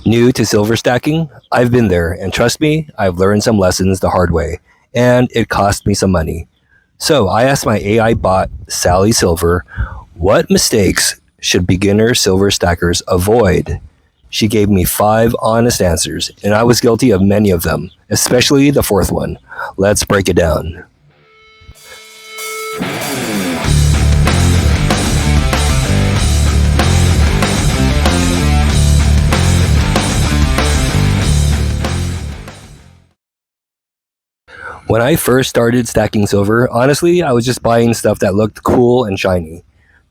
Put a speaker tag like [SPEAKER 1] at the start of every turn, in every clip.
[SPEAKER 1] New to silver stacking? I've been there, and trust me, I've learned some lessons the hard way, and it cost me some money. So I asked my AI bot, Sally Silver, what mistakes should beginner silver stackers avoid? She gave me 5 honest answers, and I was guilty of many of them, especially the fourth one. Let's break it down. When I first started stacking silver, honestly, I was just buying stuff that looked cool and shiny.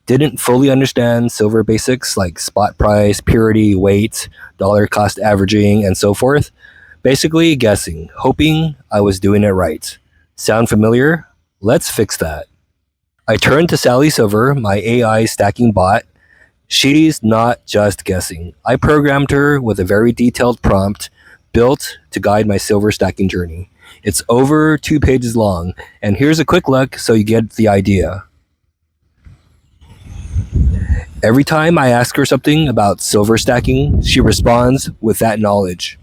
[SPEAKER 1] Didn't fully understand silver basics like spot price, purity, weight, dollar cost averaging, and so forth. Basically, guessing, hoping I was doing it right. Sound familiar? Let's fix that. I turned to Sally Silver, my AI stacking bot. She's not just guessing. I programmed her with a very detailed prompt built to guide my silver stacking journey. It's over 2 pages long, and here's a quick look so you get the idea. Every time I ask her something about silver stacking, she responds with that knowledge.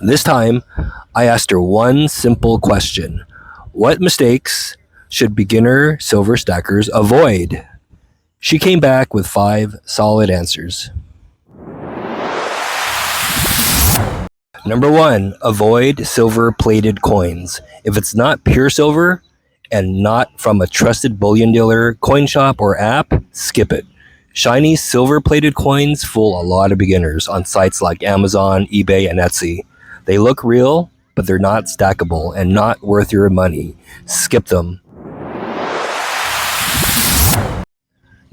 [SPEAKER 1] This time, I asked her one simple question. What mistakes should beginner silver stackers avoid? She came back with 5 solid answers. Number 1, avoid silver plated coins. If it's not pure silver and not from a trusted bullion dealer, coin shop, or app, skip it. Shiny silver plated coins fool a lot of beginners on sites like Amazon, eBay, and Etsy. They look real, but they're not stackable and not worth your money. Skip them.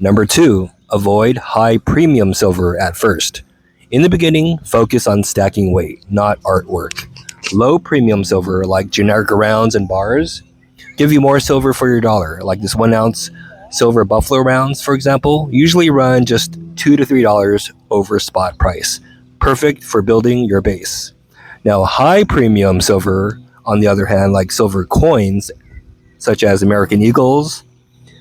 [SPEAKER 1] Number 2, avoid high premium silver at first. In the beginning, focus on stacking weight, not artwork. Low premium silver, like generic rounds and bars, give you more silver for your dollar, like this 1 ounce silver buffalo rounds, for example, usually run just $2 to $3 over spot price. Perfect for building your base. Now, high premium silver, on the other hand, like silver coins, such as American Eagles,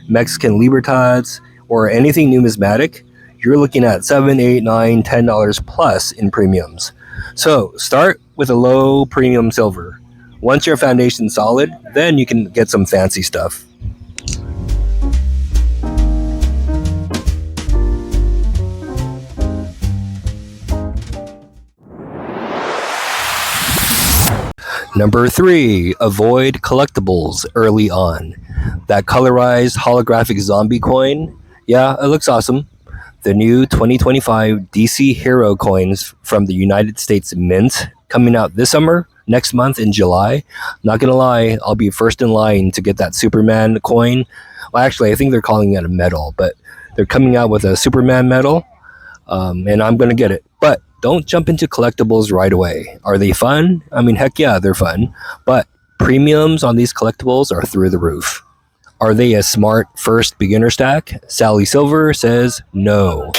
[SPEAKER 1] Mexican Libertads, or anything numismatic, you're looking at $7, $8, $9, $10 plus in premiums. So start with a low premium silver. Once your foundation's solid, then you can get some fancy stuff. Number 3, avoid collectibles early on. That colorized holographic zombie coin, yeah, it looks awesome. The new 2025 DC Hero coins from the United States Mint coming out this summer, next month in July. Not gonna lie, I'll be first in line to get that Superman coin. Well, actually, I think they're calling it a medal, but they're coming out with a Superman medal, and I'm gonna get it. But don't jump into collectibles right away. Are they fun? I mean, heck yeah, they're fun. But premiums on these collectibles are through the roof. Are they a smart first beginner stack? Sally Silver says no.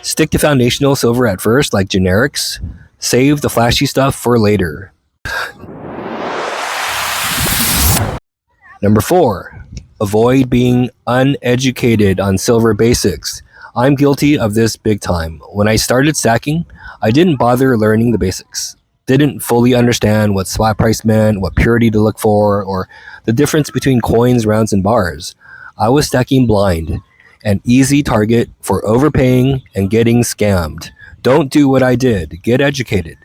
[SPEAKER 1] Stick to foundational silver at first, like generics. Save the flashy stuff for later. Number 4, avoid being uneducated on silver basics. I'm guilty of this big time. When I started stacking, I didn't bother learning the basics. Didn't fully understand what spot price meant, what purity to look for, or the difference between coins, rounds, and bars. I was stacking blind, an easy target for overpaying and getting scammed. Don't do what I did. Get educated.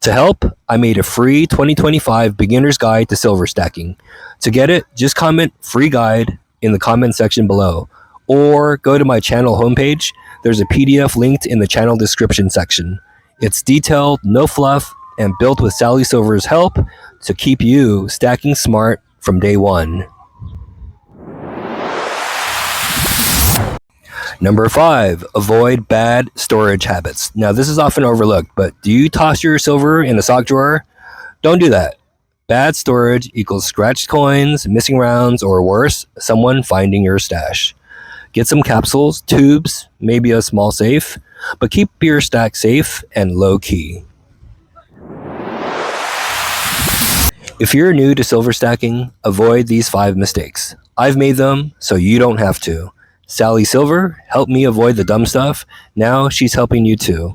[SPEAKER 1] To help, I made a free 2025 beginner's guide to silver stacking. To get it, just comment free guide in the comment section below, or go to my channel homepage. There's a PDF linked in the channel description section. It's detailed, no fluff, and built with Sally Silver's help to keep you stacking smart from day one. Number 5, avoid bad storage habits. Now, this is often overlooked, but do you toss your silver in a sock drawer? Don't do that. Bad storage equals scratched coins, missing rounds, or worse, someone finding your stash. Get some capsules, tubes, maybe a small safe, but keep your stack safe and low key. If you're new to silver stacking, avoid these 5 mistakes. I've made them, so you don't have to. Sally Silver helped me avoid the dumb stuff. Now she's helping you too.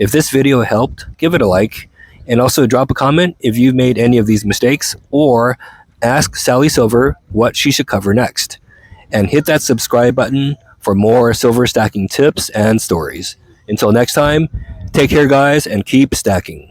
[SPEAKER 1] If this video helped, give it a like, and also drop a comment if you've made any of these mistakes, or ask Sally Silver what she should cover next. And hit that subscribe button for more silver stacking tips and stories. Until next time, take care, guys, and keep stacking.